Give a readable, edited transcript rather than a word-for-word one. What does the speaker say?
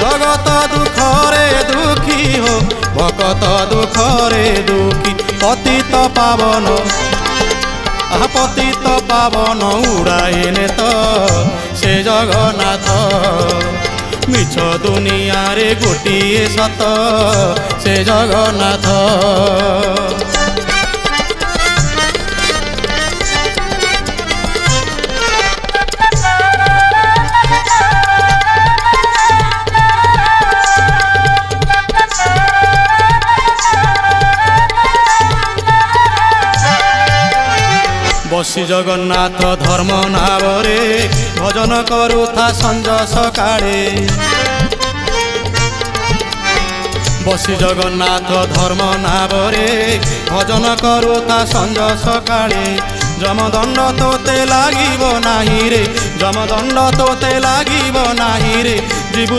জগত দুঃখরে দুঃখী হো ভকত দুঃখরে দুঃখী পতিত পাবন পতিত পাবন উড়াইনে তো সে জগন্নাথ মিছ দুনিয়ারে গোটিয়ে সত সে জগন্নাথ। বসি জগন্নাথ ধর্ম নাবরে ভজন করুথা সঞ্জ সকাଳେ বসি জগন্নাথ ধর্ম নাবরে ভজন করুথা সঞ্জ সকাଳେ যমদণ্ড তোতে লাগিব নাহি রে যমদণ্ড তোতে লাগিব নাহি রে জীবু